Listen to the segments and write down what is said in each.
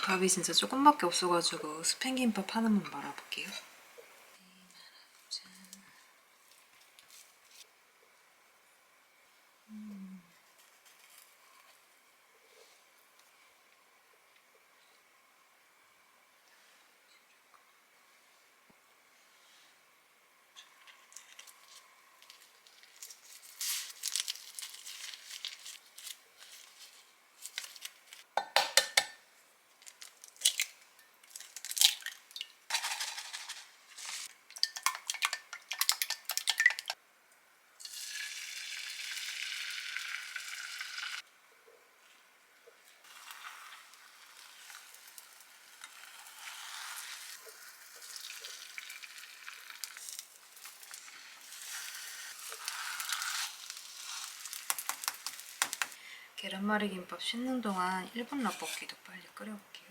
밥이 진짜 조금밖에 없어가지고 스팸 김밥 하나만 말아볼게요. 계란말이 김밥 씻는 동안 1분 라볶이도 빨리 끓여볼게요.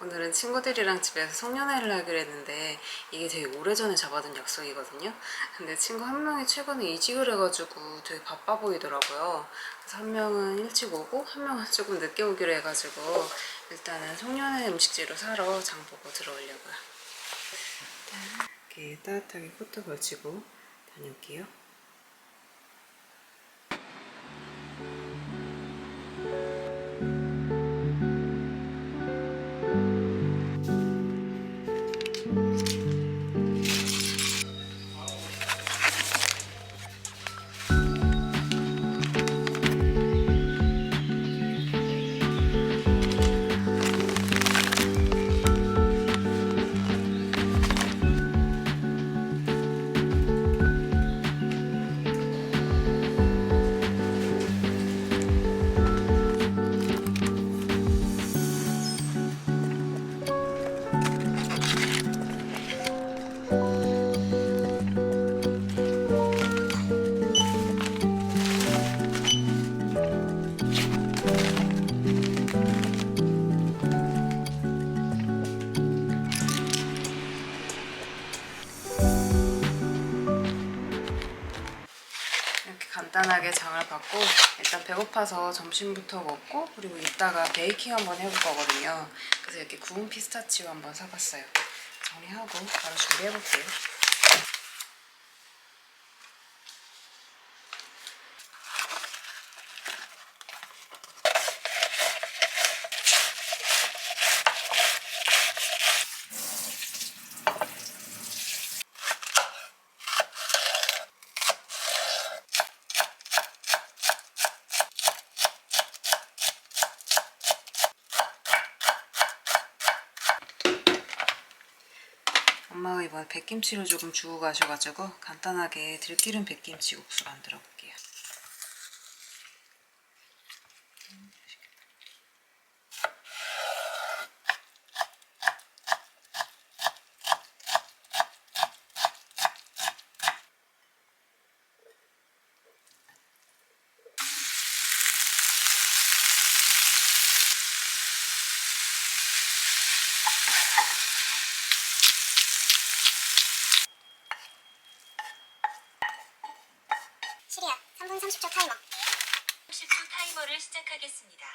오늘은 친구들이랑 집에서 송년회를 하기로 했는데 이게 되게 오래전에 잡아둔 약속이거든요. 근데 친구 한 명이 최근에 이직을 해가지고 되게 바빠 보이더라고요. 그래서 한 명은 일찍 오고 한 명은 조금 늦게 오기로 해가지고 일단은 송년회 음식재료 사러 장 보고 들어오려고요. 이렇게 따뜻하게 코트 걸치고 다녀올게요. 간단하게 장을 받고 일단 배고파서 점심부터 먹고 그리고 이따가 베이킹 한번 해볼 거거든요. 그래서 이렇게 구운 피스타치오 한번 사봤어요. 정리하고 바로 준비해볼게요. 엄마가 이번에 백김치를 조금 주고 가셔가지고 간단하게 들기름 백김치 국수 만들어 볼게요. 시리아 3분 30초 타이머. 30초 타이머를 시작하겠습니다.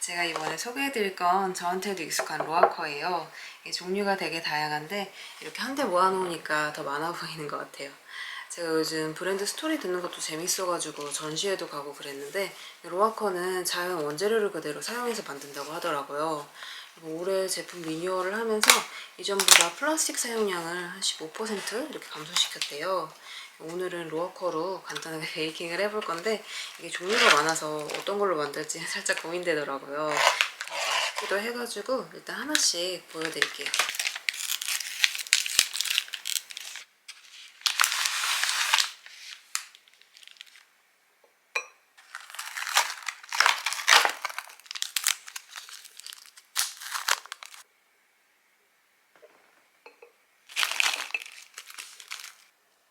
제가 이번에 소개해드릴 건 저한테도 익숙한 로아커예요. 이 종류가 되게 다양한데 이렇게 한데 모아놓으니까 더 많아 보이는 것 같아요. 제가 요즘 브랜드 스토리 듣는 것도 재밌어가지고 전시회도 가고 그랬는데 로아커는 자연 원재료를 그대로 사용해서 만든다고 하더라고요. 그리고 올해 제품 리뉴얼을 하면서 이전보다 플라스틱 사용량을 한 15% 이렇게 감소시켰대요. 오늘은 로어커로 간단하게 베이킹을 해볼 건데 이게 종류가 많아서 어떤 걸로 만들지 살짝 고민되더라고요. 맛있기도 해가지고 일단 하나씩 보여드릴게요.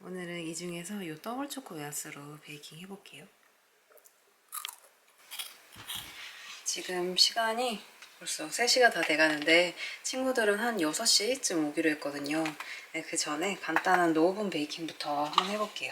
오늘은 이 중에서 이 더블 초코 야스로 베이킹 해볼게요. 지금 시간이 벌써 3시가 다 돼가는데 친구들은 한 6시쯤 오기로 했거든요. 네, 그 전에 간단한 노오븐 베이킹부터 한번 해볼게요.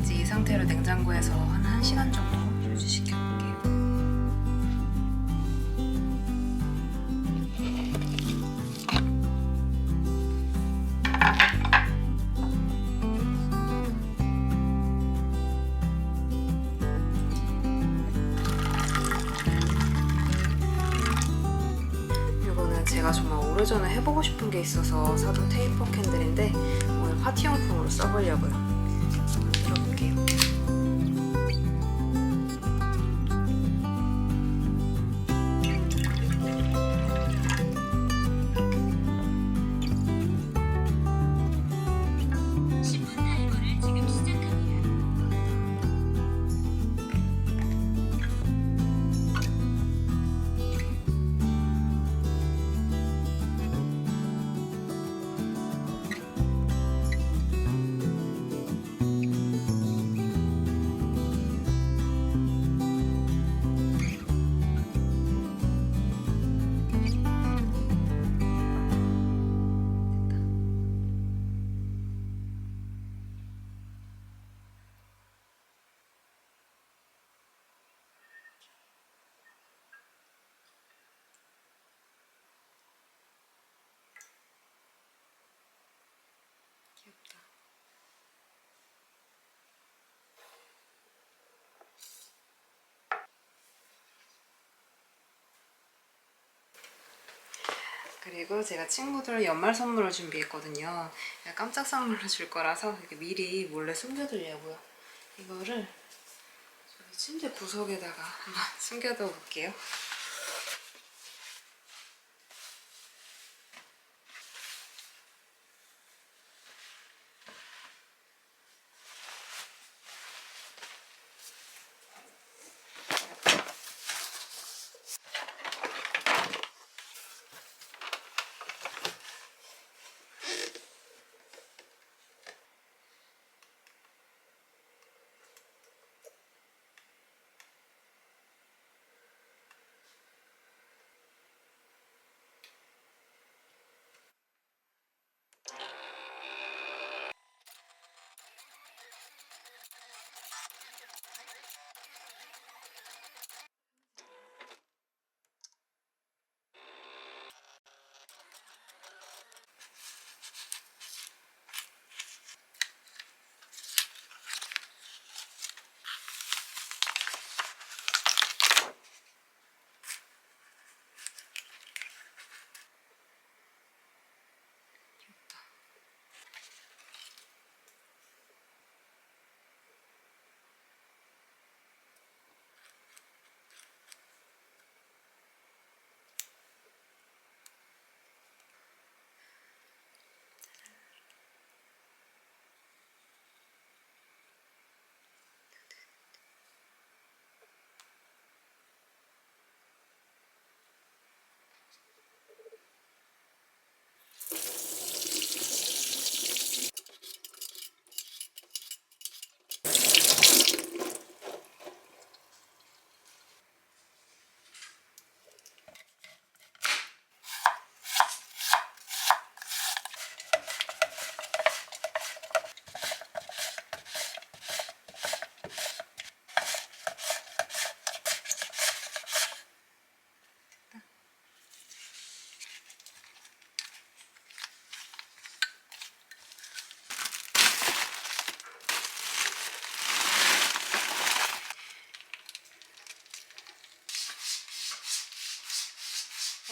이제 이 상태로 냉장고에서 한 1시간 정도 유지시켜볼게요. 이거는 제가 정말 오래전에 해보고 싶은 게 있어서 사둔 테이퍼 캔들인데 오늘 파티용품으로 써보려고요. 한번 들어볼게요. 타이머를 지금 시작합니다. 귀엽다. 그리고 제가 친구들 연말 선물을 준비했거든요. 깜짝 선물로 줄 거라서 이렇게 미리 몰래 숨겨두려고요. 이거를 저기 침대 구석에다가 한번 숨겨둬 볼게요.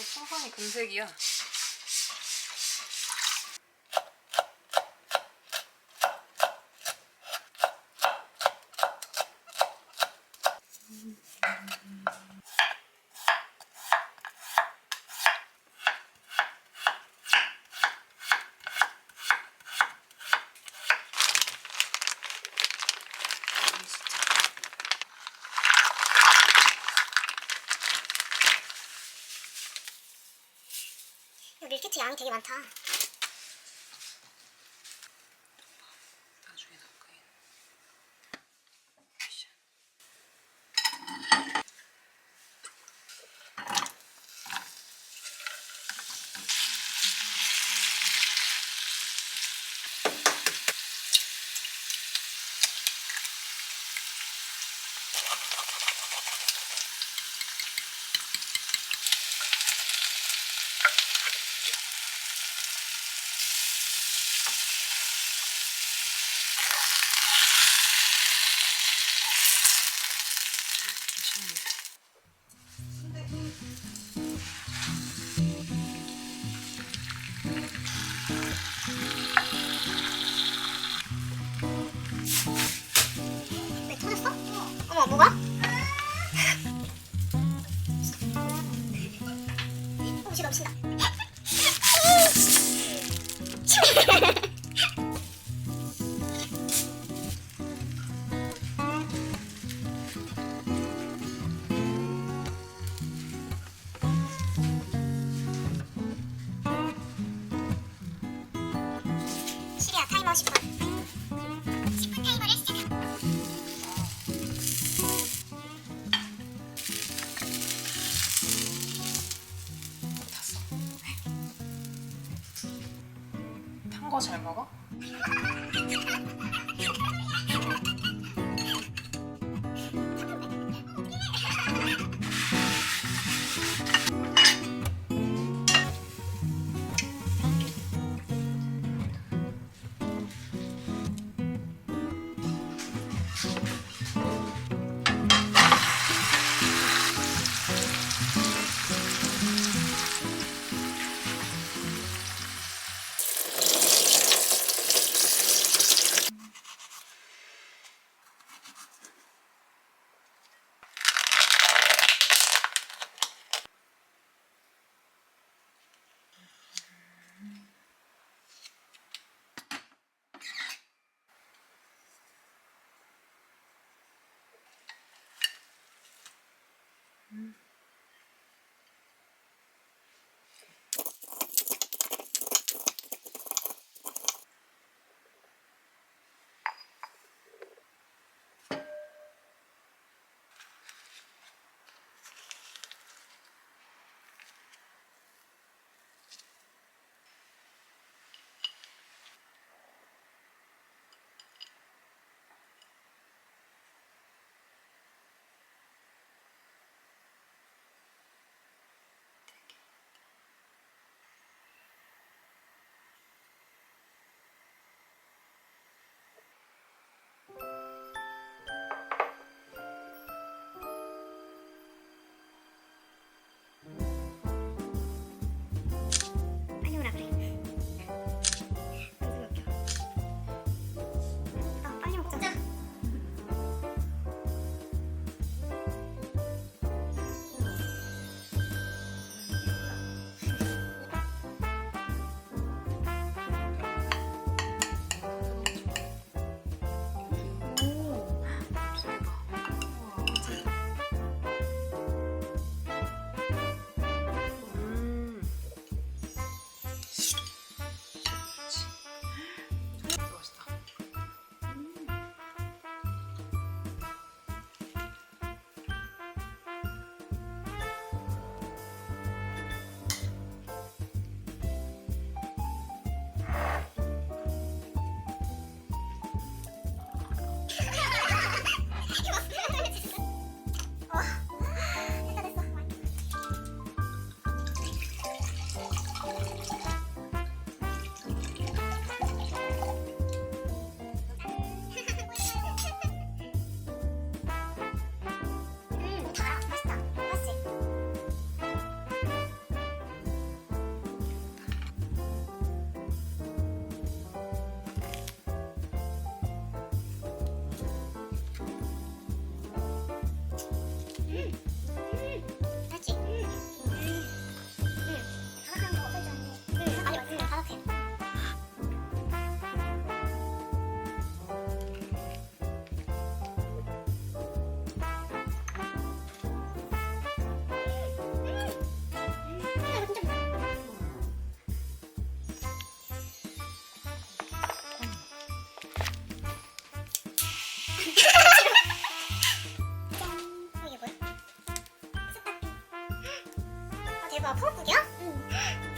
풍선이 금색이야. 밀키트 양이 되게 많다. 나중에 넣을까? 왜 터졌어? 어머, 뭐가? 옷이 넘친다. 시리아 타이머 10분. 10분 타이머를 시작합니다. 탔어. 탄 거 잘 먹어? 대박, 펑국이야? 응.